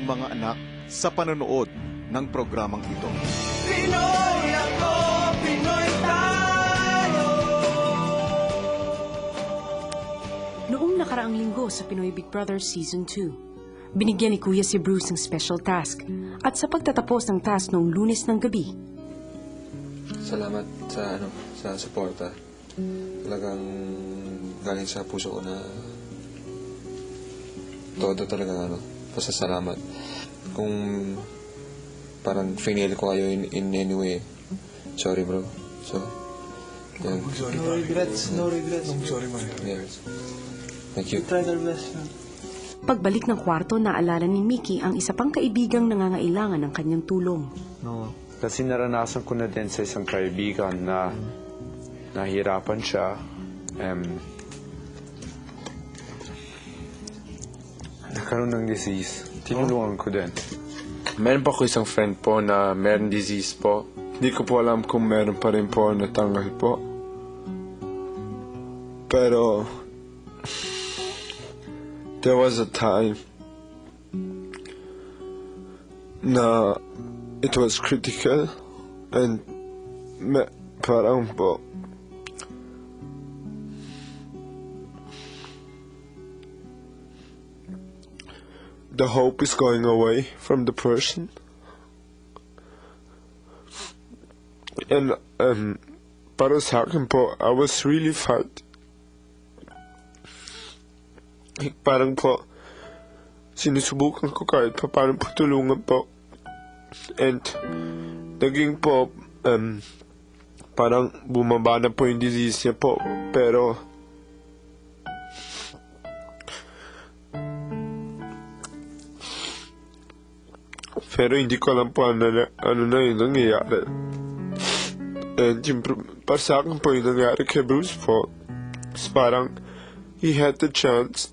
mga anak sa panonood ng programang ito. Pinoy ako, Pinoy tayo. Noong nakaraang linggo sa Pinoy Big Brother Season 2, binigyan ni Kuya si Bruce ng special task at sa pagtatapos ng task noong Lunes ng gabi, salamat sa suporta. Talagang galing sa puso ko na todo talaga pasasalamat. Kung parang final ko kayo in any way, sorry bro. So, yeah. No regrets. Sorry man. Yeah. Thank you. Try our best. pagbalik ng kwarto naalala ni Mickey ang isa pang kaibigang nangangailangan ng kanyang tulong. No, kasi naranasan ko na din sa isang kaibigan na nahihirapan siya. Nagkaroon ng disease. Tinulungan ko din. Meron pa ko isang friend po na meron disease po. Hindi ko po alam kung meron pa rin po natanggal po. Pero there was a time na it was critical and parang po the hope is going away from the person. And para sa akin po, I was really fight. Parang po, sinusubukan ko kahit pa paano po tulungan po. And naging po, parang bumaba na po yung disease niya po. Pero hindi ko alam po ano na yung nangyayari. And yung, para sa akin po yung nangyayari kay Bruce po, is parang he had the chance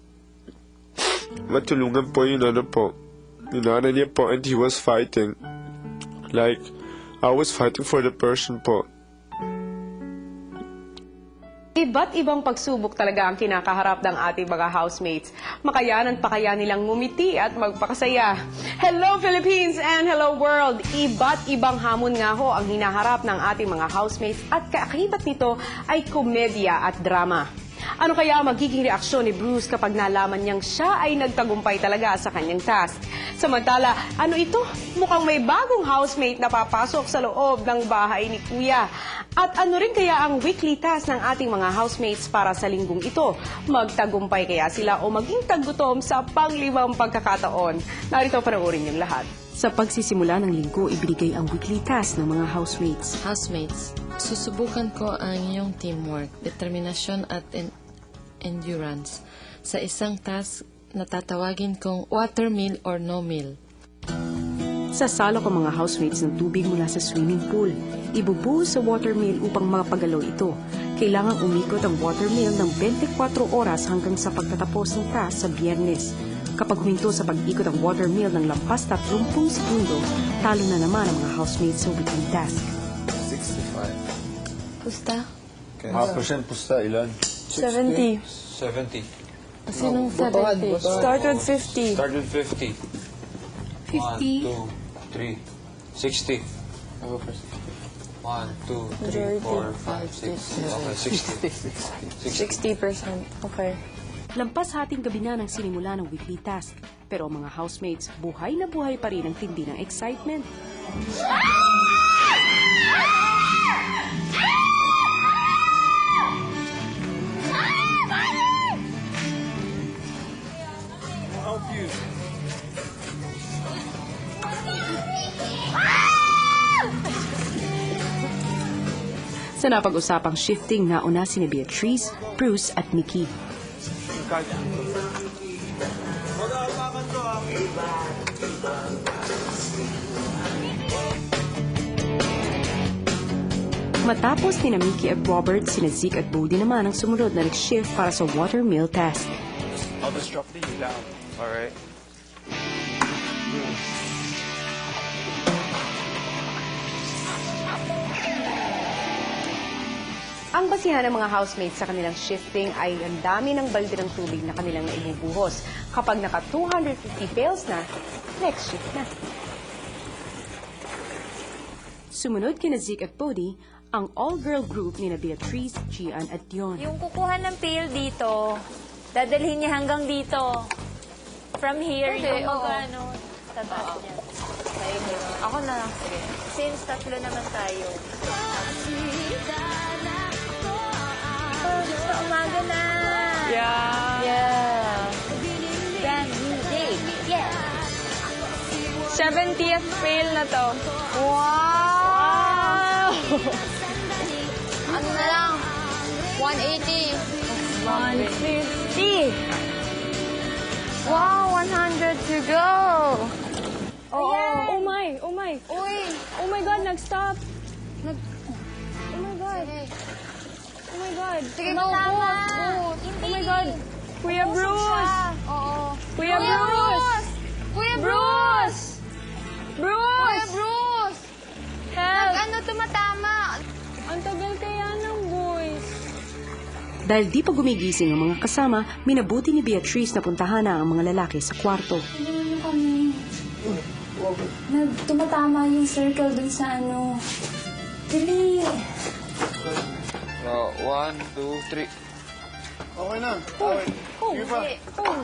matulungan po yung nanay niya po, and he was fighting. Like, I was fighting for the person po. Iba't ibang pagsubok talaga ang kinakaharap ng ating mga housemates. Makayanan pa kaya nilang ngumiti at magpakasaya. Hello Philippines and hello world! Iba't ibang hamon nga ho ang hinaharap ng ating mga housemates at kaakibat nito ay komedya at drama. Ano kaya magiging reaksyon ni Bruce kapag nalaman niyang siya ay nagtagumpay talaga sa kanyang task? Samantala, ano ito? Mukhang may bagong housemate na papasok sa loob ng bahay ni Kuya. At ano rin kaya ang weekly task ng ating mga housemates para sa linggong ito? Magtagumpay kaya sila o maging tagutom sa pang-5 pagkakataon? Narito panoorin niyong lahat. Sa pagsisimula ng linggo, ibinigay ang weekly task ng mga housemates. Housemates, susubukan ko ang iyong teamwork, determinasyon at endurance sa isang task na tatawagin kong water meal or no meal. Sasalok ang mga housemates ng tubig mula sa swimming pool. Ibubuhos sa water meal upang makapagalaw ito. Kailangang umikot ang water meal ng 24 oras hanggang sa pagtatapos ng task sa Biyernes. Kapag huminto sa pag-ikot ang water meal ng lampas 30 segundo, talo na naman ang mga housemates sa weekly task. 65. Pusta? Mga % pusta, ilan? 70. 70. Sinong 70? Start with 50. Start with 50. 50. 1, 2, 3, 60. 1, 2, 3, 4, 5, 6. Okay, 60. 60%. Okay. Lampas hating gabi na ng sinimula ng weekly task. Pero ang mga housemates, buhay na buhay pa rin ang tindi ng excitement. Sa napag-usapang shifting, nauna sina Beatrice, Bruce at Mickey. Matapos ni Mickey at Robert, sina Zeke at Bodie naman ang sumunod na nag-shift para sa water meal task. I'll just drop these down. Alright. Ang basihan ng mga housemates sa kanilang shifting ay ang dami ng balde ng tubig na kanilang naibubuhos. Kapag naka 250 pails na, next shift na. Sumunod kina Zeke at Bodhi, ang all-girl group ni na Beatrice, Gian at Dion. Yung kukuha ng pail dito, dadalhin niya hanggang dito. From here, yung magkano, tataas niya. Ako na lang, sige. Since tatlo naman tayo. Sa umaga na! Yeah! Brand new day! Yeah! 70th fail na to. Wow! Ano na lang? 180. 150. Wow, 100 to go. Oh my. Uy! Oh my God, nag-stop. Oh my God. Oh my God. Sige, tama. Oh my God. Kuya Bruce. Oo. Kuya Bruce. Kuya Bruce! Kuya Bruce. Bruce! Help. Ano tumatama? Ang tagal kaya ng boys. Dahil di pa gumigising ang mga kasama, minabuti ni Beatrice na puntahan na ang mga lalaki sa kwarto. Ano kami? Tumatama yung circle dun sa ano. Dali! 1, 2, 3. Okay na.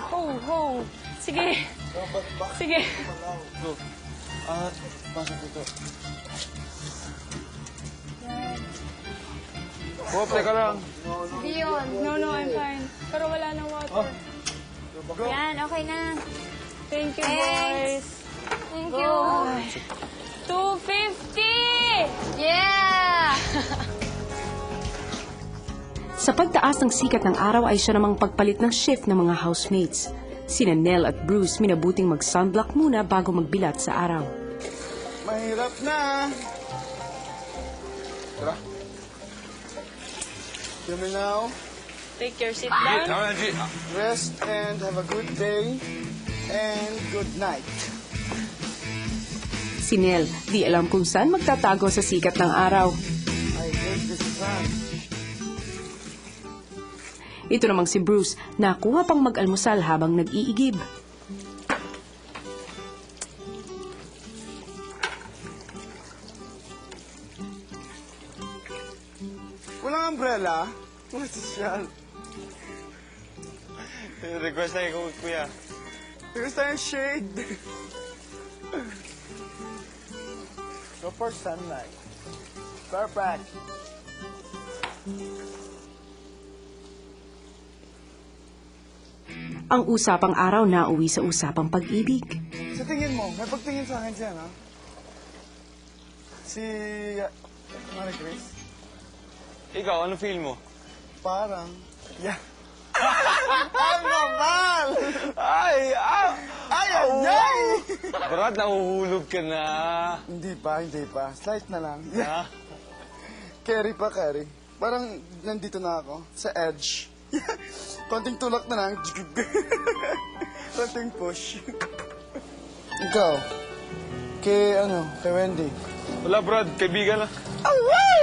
Hong. Sige. Sige. Pasok dito. Hop, teka lang. Dion. No, I'm fine. Pero wala nang water. Yan, okay na. Thank you, Thanks. boys. Thank you. 250! Yeah! Sa pagtaas ng sikat ng araw ay siya namang pagpalit ng shift ng mga housemates. Sina Nell at Bruce minabuting mag-sunblock muna bago magbilat sa araw. Mahirap na. Tara. Hear me now. Take your seat down. Rest and have a good day and good night. Si Nell, di alam kung saan magtatago sa sikat ng araw. I hate this sun. Ito namang si Bruce, nakuha pang mag-almusal habang nag-iigib. Walang umbrella? What is yan? Request na ikaw, kuya. Gusto tayong shade. Go for sunlight. Perfect. Ang usapang araw na uwi sa usapang pag-ibig. Sa tingin mo, may pagtingin sa akin siya, ha? Si... Mari Chris? Ikaw, ano feel mo? Parang... Yeah. Ang babal! Ay! Ay! Ay! Brad, nahuhulog ka na. Hindi pa. Slight na lang. Ha? Carry pa, carry. Parang nandito na ako, sa edge. Konting tulak na lang. Konting push. Ikaw, kay Wendy. Wala, Brad. Kaibigan lang. Alright!